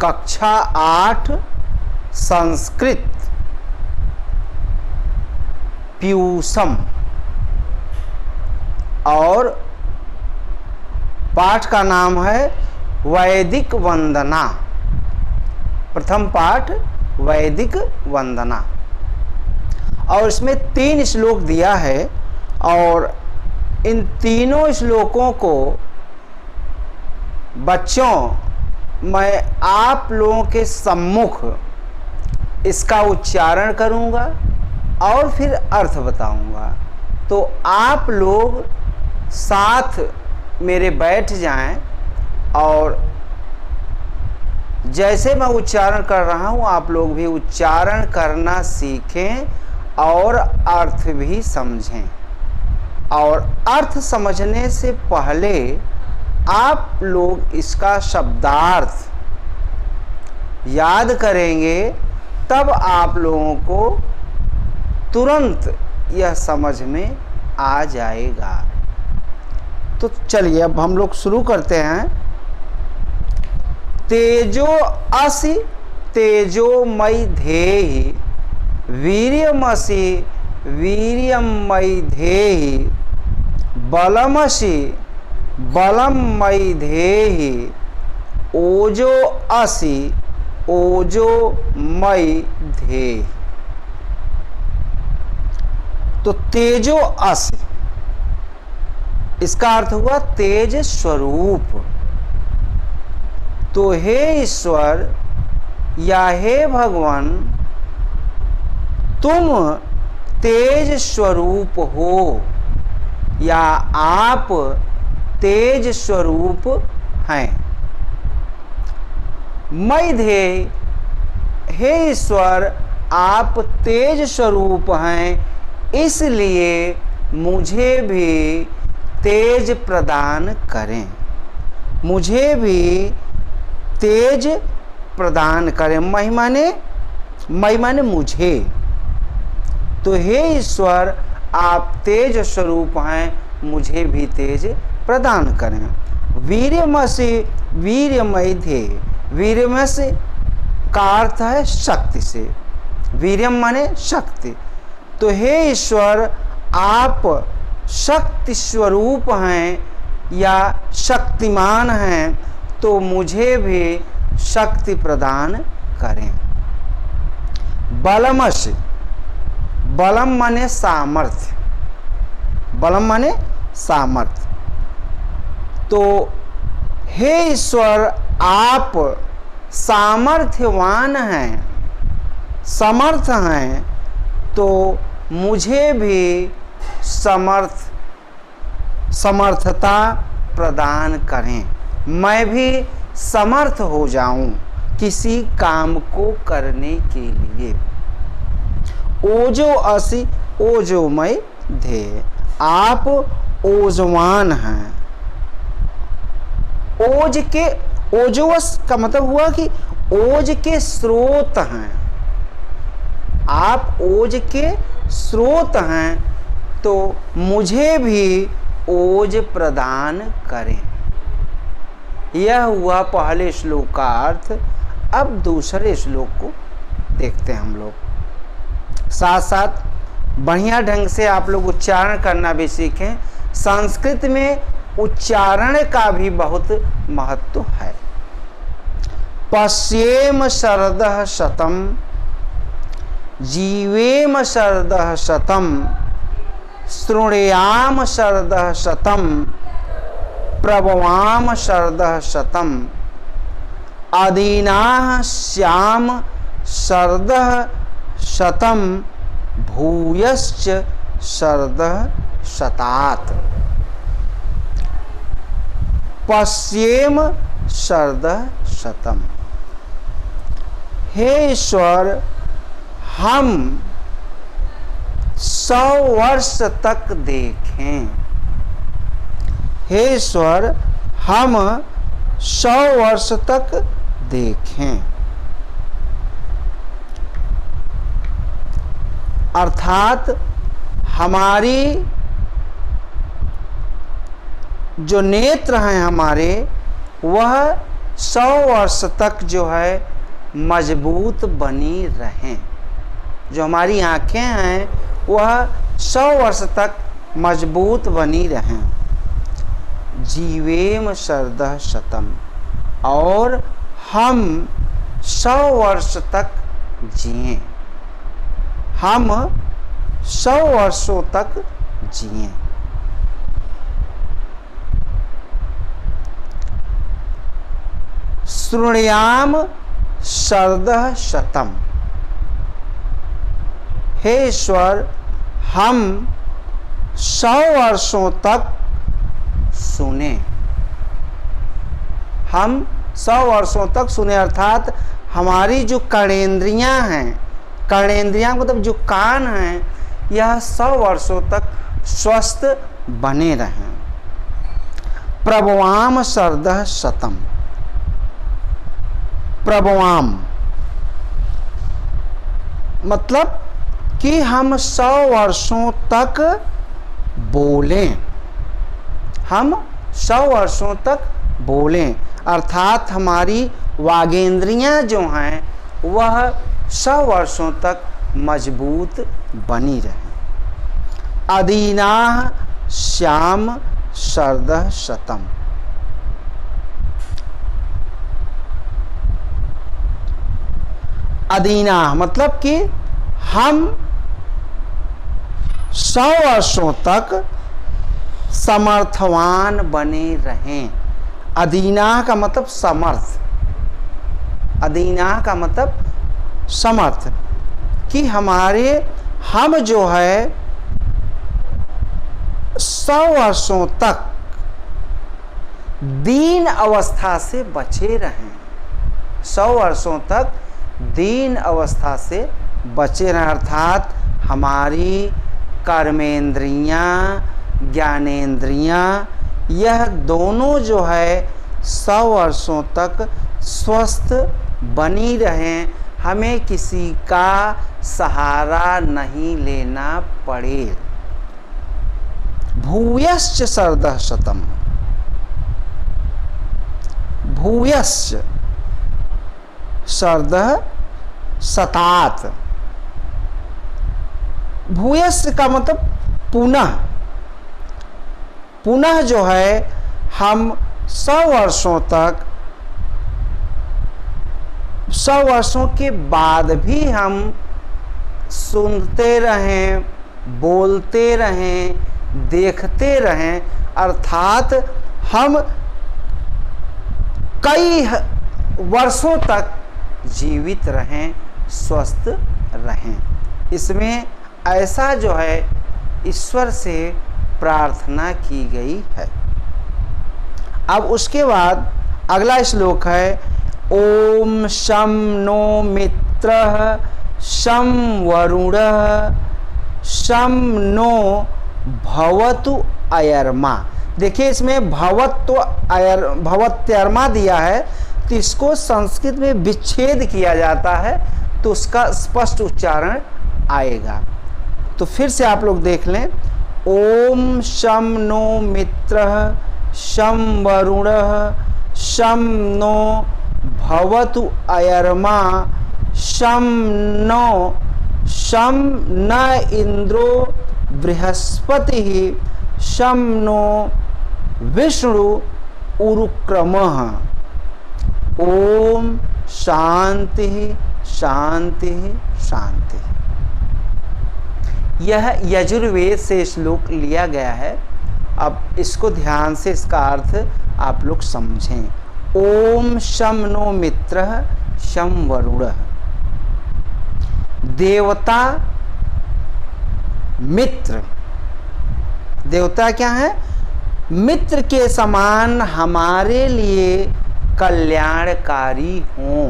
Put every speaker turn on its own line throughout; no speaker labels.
कक्षा 8 संस्कृत पीयूषम। और पाठ का नाम है वैदिक वंदना। प्रथम पाठ वैदिक वंदना। और इसमें 3 श्लोक दिया है और इन तीनों श्लोकों को बच्चों मैं आप लोगों के सम्मुख इसका उच्चारण करूंगा और फिर अर्थ बताऊंगा। तो आप लोग साथ मेरे बैठ जाएं और जैसे मैं उच्चारण कर रहा हूं आप लोग भी उच्चारण करना सीखें और अर्थ भी समझें। और अर्थ समझने से पहले आप लोग इसका शब्दार्थ याद करेंगे, तब आप लोगों को तुरंत यह समझ में आ जाएगा। तो चलिए अब हम लोग शुरू करते हैं। तेजो असि तेजोमयि धेहि, वीर्यमसि वीर्यमयि धेहि, बलमसि बलमयि धेहि, ओजो असि ओजोमयि धेहि। तो तेजो असि इसका अर्थ हुआ तेज स्वरूप। तो हे ईश्वर या हे भगवान, तुम तेज स्वरूप हो या आप तेज स्वरूप हैं। मयि धेहि, हे ईश्वर आप तेज स्वरूप हैं, इसलिए मुझे भी तेज प्रदान करें। मुझे भी तेज प्रदान करें। मयि माने मुझे। तो हे ईश्वर आप तेज स्वरूप हैं, मुझे भी तेज प्रदान करें। वीर्यमसि वीर्यमयि धेहि, वीर्यमसि का अर्थ है शक्ति से। वीर्यम माने शक्ति। तो हे ईश्वर आप शक्ति स्वरूप हैं या शक्तिमान हैं, तो मुझे भी शक्ति प्रदान करें। बलमसि, बलम माने सामर्थ्य। बलम माने सामर्थ्य। तो हे ईश्वर आप सामर्थ्यवान हैं, समर्थ हैं, तो मुझे भी समर्थता प्रदान करें। मैं भी समर्थ हो जाऊं किसी काम को करने के लिए। ओजो असि ओजोमयि धेहि, आप ओजवान हैं। ओज के, ओजोवस का मतलब हुआ कि ओज के स्रोत हैं। आप ओज के स्रोत हैं, तो मुझे भी ओज प्रदान करें। यह हुआ पहले श्लोक का अर्थ। अब दूसरे श्लोक को देखते हैं हम लोग। साथ साथ बढ़िया ढंग से आप लोग उच्चारण करना भी सीखें। संस्कृत में उच्चारण का भी बहुत महत्व है। पश्येम शरदः शतम्, जीवेम शरदः शतम्, शृणुयाम शरदः शतम्, प्रभवाम शरदः शतम्, अदीनाः स्याम शरदः शतम्, भूयश्च शरदः शतात्। पश्येम शरदः शतम्, हे ईश्वर हम 100 वर्ष तक देखें। हे ईश्वर हम 100 वर्ष तक देखें। अर्थात हमारी जो नेत्र हैं हमारे, वह 100 वर्ष तक जो है मजबूत बनी रहें। जो हमारी आँखें हैं वह 100 वर्ष तक मजबूत बनी रहें। जीवेम शरदः शतम, और हम 100 वर्ष तक जिएं, हम 100 वर्षों तक जिएं। शृणुयाम शरदः शतम, हे ईश्वर हम 100 वर्षों तक सुने, हम 100 वर्षों तक सुने, अर्थात हमारी जो कर्णेंद्रियां हैं, कर्णेंद्रियां मतलब जो कान हैं, यह 100 वर्षों तक स्वस्थ बने रहें। प्रभवाम शरदः शतम, प्रभवाम मतलब कि हम 100 वर्षों तक बोलें, हम 100 वर्षों तक बोलें, अर्थात हमारी वागेंद्रियां जो हैं वह 100 वर्षों तक मजबूत बनी रहें। अदीनाः श्याम शरदः शतम, अदीनाः मतलब कि हम 100 वर्षों तक समर्थवान बने रहें। अदीनाः का मतलब समर्थ, अदीनाः का मतलब समर्थ, कि हम जो है 100 वर्षों तक दीन अवस्था से बचे रहें, 100 वर्षों तक दीन अवस्था से बचे रहें, अर्थात हमारी कर्मेंद्रियां, ज्ञानेंद्रियां, यह दोनों जो है 100 वर्षों तक स्वस्थ बनी रहें, हमें किसी का सहारा नहीं लेना पड़े। भूयश्च शरदः शतम, भूयश्च शरदः शतात, भूयश्च का मतलब पुनः, पुनः जो है हम 100 वर्षों तक, 100 वर्षों के बाद भी हम सुनते रहें, बोलते रहें, देखते रहें, अर्थात हम कई वर्षों तक जीवित रहें, स्वस्थ रहें। इसमें ऐसा जो है ईश्वर से प्रार्थना की गई है। अब उसके बाद अगला श्लोक है, ओम शं नो मित्रः शं वरुणः शं नो भवतु अयर्मा। देखिए इसमें भवत्यर्मा दिया है, तो इसको संस्कृत में विच्छेद किया जाता है तो उसका स्पष्ट उच्चारण आएगा। तो फिर से आप लोग देख लें, ओम शं नो मित्रः शं वरुणः शं नो भवतु अयर्मा शं न इंद्रो बृहस्पतिः शं नो विष्णु उरुक्रमः। ओम शांति शांति शांति। यह यजुर्वेद से श्लोक लिया गया है। अब इसको ध्यान से इसका अर्थ आप लोग समझें। ओम शं नो मित्रः शं वरुणः, देवता मित्र, देवता क्या है? मित्र के समान हमारे लिए कल्याणकारी हों।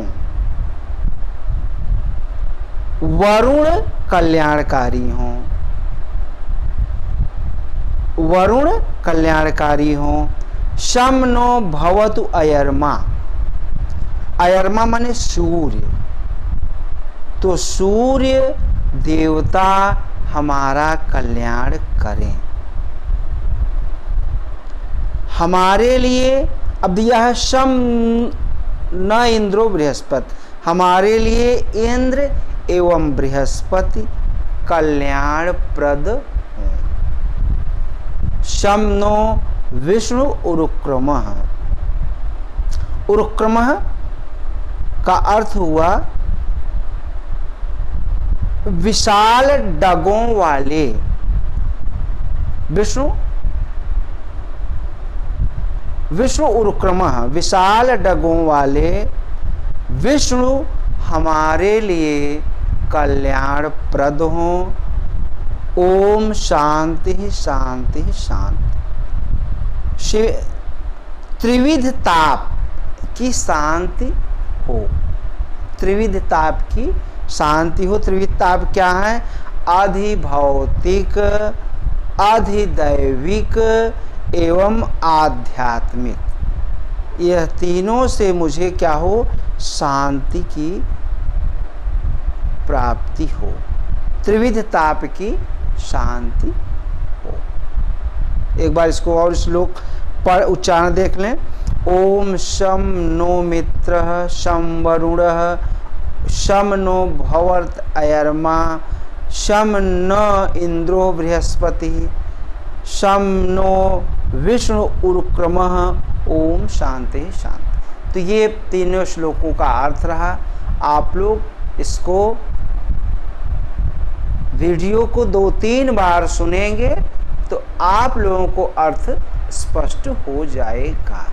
वरुण कल्याणकारी हों, वरुण कल्याणकारी हों। शं नो भवतु अयर्मा, अयर्मा माने सूर्य, तो सूर्य देवता हमारा कल्याण करें हमारे लिए। अब यह शं न इंद्रो बृहस्पति, हमारे लिए इंद्र एवं बृहस्पति कल्याणप्रद हैं। शम नो विष्णु उरुक्रमः, उरुक्रमः का अर्थ हुआ विशाल डगों वाले। विष्णु विष्णु उरुक्रमः, विशाल डगों वाले विष्णु हमारे लिए कल्याणप्रद हों। ओम शांति शांति शांति। त्रिविध ताप की शांति हो, त्रिविध ताप की शांति हो। त्रिविध ताप क्या है? अधिभौतिक, अधिदैविक एवं आध्यात्मिक। यह तीनों से मुझे क्या हो? शांति की प्राप्ति हो, त्रिविध ताप की शांति हो। एक बार इसको और श्लोक पर उच्चारण देख लें। ओम शम नो मित्रः शम वरुणः शम नो भवर्त अयर्मा शम न इंद्रो बृहस्पति शम नो विष्णु उरुक्रमः ओम शांति शांति। तो ये तीनों श्लोकों का अर्थ रहा। आप लोग इसको वीडियो को 2-3 बार सुनेंगे तो आप लोगों को अर्थ स्पष्ट हो जाएगा।